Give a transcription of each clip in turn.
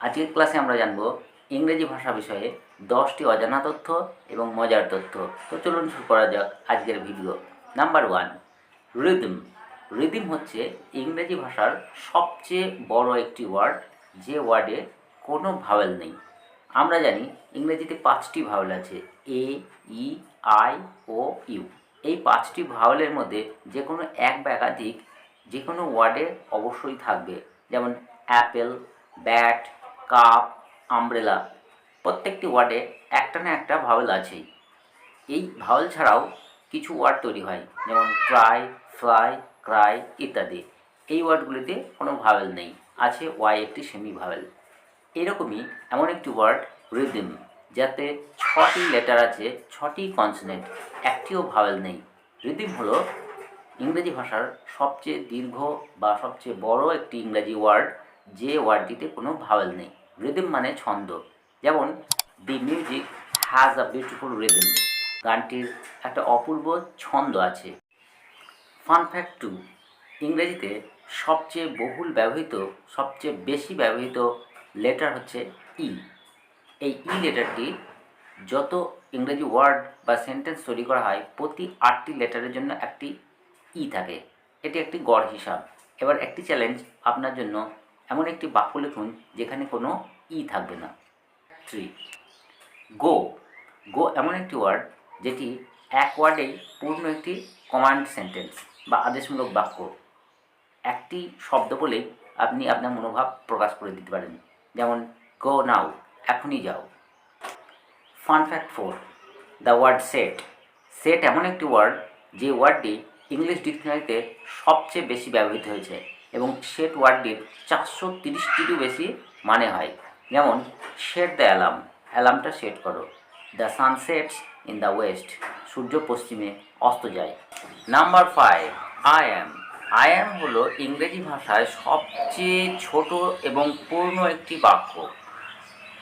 আজকের ক্লাসে আমরা জানব ইংরেজি ভাষা বিষয়ে 10টি অজানা তথ্য এবং মজার তথ্য। তো চলুন শুরু করা যাক আজকের ভিডিও। Number 1, rhythm. রিদম হচ্ছে ইংরেজি ভাষার সবচেয়ে বড় একটি ওয়ার্ড, যে ওয়ার্ডে কোনো ভাওয়েল নেই। আমরা জানি ইংরেজিতে 5টি ভাওয়েল আছে, এ, ই, আই, ও, ইউ। এই 5টি ভাওয়েলের মধ্যে যে কোনো এক বা একাধিক যে কোনো ওয়ার্ডে অবশ্যই থাকবে, যেমন অ্যাপেল, ব্যাট, কাপ, আমব্রেলা। প্রত্যেকটি ওয়ার্ডে একটা না একটা ভাওয়েল আছেই। এই ভাওয়েল ছাড়াও কিছু ওয়ার্ড তৈরি হয়, যেমন ট্রাই, ফ্লাই, ক্রাই ইত্যাদি। এই ওয়ার্ডগুলিতে কোনো ভাওয়েল নেই, আছে ওয়াই একটি সেমি ভাওয়েল। এরকমই এমন একটি ওয়ার্ড রিদম, যাতে 6টি লেটার আছে, 6টি কনসোনেন্ট, একটিও ভাওয়েল নেই। রিদম হলো ইংরেজি ভাষার সবচেয়ে দীর্ঘ বা সবচেয়ে বড় একটি ইংরেজি ওয়ার্ড, যে ওয়ার্ডটিতে কোনো ভাওয়েল নেই। রিদম মানে ছন্দ, যেমন দি music has a beautiful rhythm, গানটির একটা অপূর্ব ছন্দ আছে। ফান ফ্যাক্ট 2, ইংরেজিতে সবচেয়ে বহুল ব্যবহৃত, সবচেয়ে বেশি ব্যবহৃত লেটার হচ্ছে ই। এই ই লেটারটি যত ইংরেজি ওয়ার্ড বা সেন্টেন্স তৈরি করা হয়, প্রতি 8টি লেটারের জন্য একটি ই থাকে। এটি একটি গড় হিসাব। এবার একটি চ্যালেঞ্জ আপনার জন্য, এমন একটি বাক্য লিখুন যেখানে কোনো ই থাকবে না। 3, গো। গো এমন একটি ওয়ার্ড যেটি এক ওয়ার্ডেই পূর্ণ একটি কমান্ড সেন্টেন্স বা আদেশমূলক বাক্য। একটি শব্দ বলেই আপনি আপনার মনোভাব প্রকাশ করে দিতে পারেন, যেমন গো নাও, এখনই যাও। Fun fact 4, the word set. Set এমন একটি ওয়ার্ড যে ওয়ার্ডটি ইংলিশ ডিকশনারিতে সবচেয়ে বেশি ব্যবহৃত হয়েছে, এবং সেট ওয়ার্ডটির 430টিরও বেশি মানে হয়। যেমন সেট দ্য অ্যালার্ম, অ্যালার্মটা সেট করো। The sun sets in the west, সূর্য পশ্চিমে অস্ত যায়। Number 5, I am. I am হলো ইংরেজি ভাষায় সবচেয়ে ছোট এবং পূর্ণ একটি বাক্য।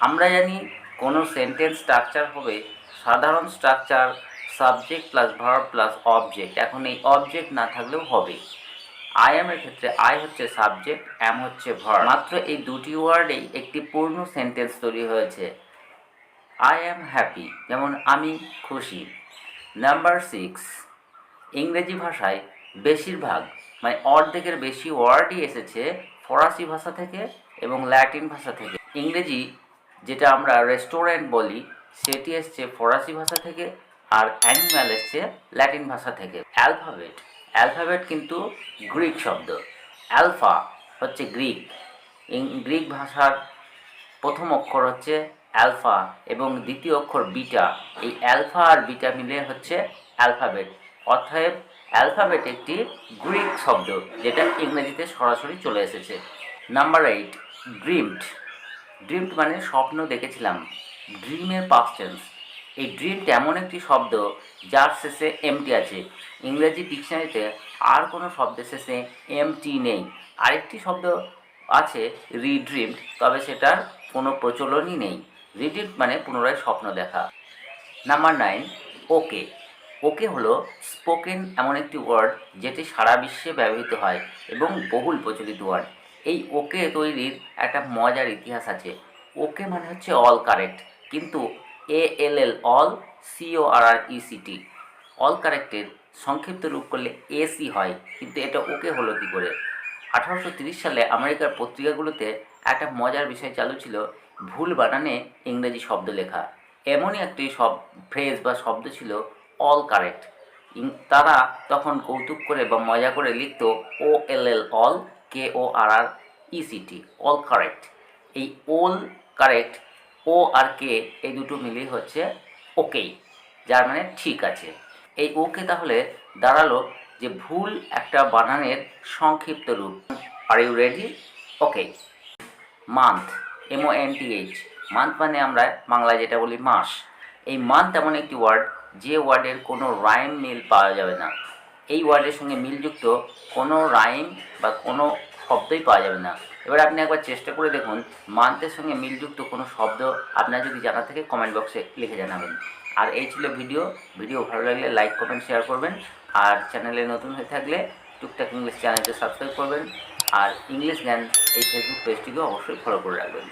আমরা জানি কোনো সেন্টেন্স স্ট্রাকচার হবে সাধারণ structure, subject plus verb plus object. এখন এই অবজেক্ট না থাকলেও হবে। আই অ্যামের ক্ষেত্রে আই হচ্ছে সাবজেক্ট, অ্যাম হচ্ছে ভার্ব। মাত্র এই দুটি ওয়ার্ডেই একটি পূর্ণ সেন্টেন্স তৈরি হয়েছে। আই অ্যাম হ্যাপি, যেমন আমি খুশি। নাম্বার 6, ইংরেজি ভাষায় বেশিরভাগ মানে অর্ধেকের বেশি ওয়ার্ডই এসেছে ফরাসি ভাষা থেকে এবং ল্যাটিন ভাষা থেকে। ইংরেজি যেটা আমরা রেস্টুরেন্ট বলি, সেটি এসছে ফরাসি ভাষা থেকে, আর অ্যানিম্যাল এসছে ল্যাটিন ভাষা থেকে। অ্যালফাবেট, অ্যালফাবেট কিন্তু গ্রিক শব্দ। অ্যালফা হচ্ছে গ্রিক, গ্রিক ভাষার প্রথম অক্ষর হচ্ছে অ্যালফা এবং দ্বিতীয় অক্ষর বিটা। এই অ্যালফা আর বিটা মিলে হচ্ছে অ্যালফাবেট। অতএব অ্যালফাবেট একটি গ্রিক শব্দ, যেটা ইংরেজিতে সরাসরি চলে এসেছে। Number 8, dreamed. ড্রিমড মানে স্বপ্ন দেখেছিলাম। ড্রিমের পাস্ট টেন্স। এই ড্রিমড এমন একটি শব্দ যার শেষে এমটি আছে। ইংরেজি ডিকশনারিতে আর কোনো শব্দের শেষে এমটি নেই। আরেকটি শব্দ আছে রিড্রিমড, তবে সেটার কোনো প্রচলনই নেই। রিড্রিমড মানে পুনরায় স্বপ্ন দেখা। নাম্বার 9, ওকে। ওকে হলো স্পোকেন এমন একটি ওয়ার্ড যেটি সারা বিশ্বে ব্যবহৃত হয় এবং বহুল প্রচলিত ওয়ার্ড। এই ওকে তৈরির একটা মজার ইতিহাস আছে। ওকে মানে হচ্ছে অল কারেক্ট, কিন্তু ALL অল, CORRECT অল কারেক্টের সংক্ষিপ্ত রূপ করলে এসি হয়, কিন্তু এটা ওকে হলো কী করে? 1830 সালে আমেরিকার পত্রিকাগুলোতে একটা মজার বিষয় চালু ছিল, ভুল বানানে ইংরেজি শব্দ লেখা। এমনই একটি ফ্রেজ বা শব্দ ছিল অল কারেক্ট। তারা তখন কৌতুক করে বা মজা করে লিখত OLL all, KORRECT all correct. এই অল কারেক্ট, ও আর কে এই দুটো মিলিয়ে হচ্ছে ওকে, যার মানে ঠিক আছে। এই ওকে তাহলে দাঁড়ালো যে ভুল একটা বানানের সংক্ষিপ্ত রূপ। Are you ready? Okay. Month, MONTH, month মানে আমরা বাংলায় যেটা বলি মাস। এই মান্থ এমন একটি ওয়ার্ড যে ওয়ার্ডের কোনো রাইম মিল পাওয়া যাবে না। এই ওয়ার্ডের সঙ্গে মিলযুক্ত কোনো রাইম বা কোনো শব্দই পাওয়া যাবে না। এবার আপনি একবার চেষ্টা করে দেখুন, মান্থের সঙ্গে মিলযুক্ত কোনো শব্দ আপনার যদি জানা থাকে কমেন্ট বক্সে লিখে জানাবেন। আর এই ছিল ভিডিও ভালো লাগলে লাইক, কমেন্ট, শেয়ার করবেন। আর চ্যানেলে নতুন হয়ে থাকলে টুকটাক ইংলিশ চ্যানেলকে সাবস্ক্রাইব করবেন। আর ইংলিশ জ্ঞান এই ফেসবুক পেজটিকেও অবশ্যই ফলো করে রাখবেন।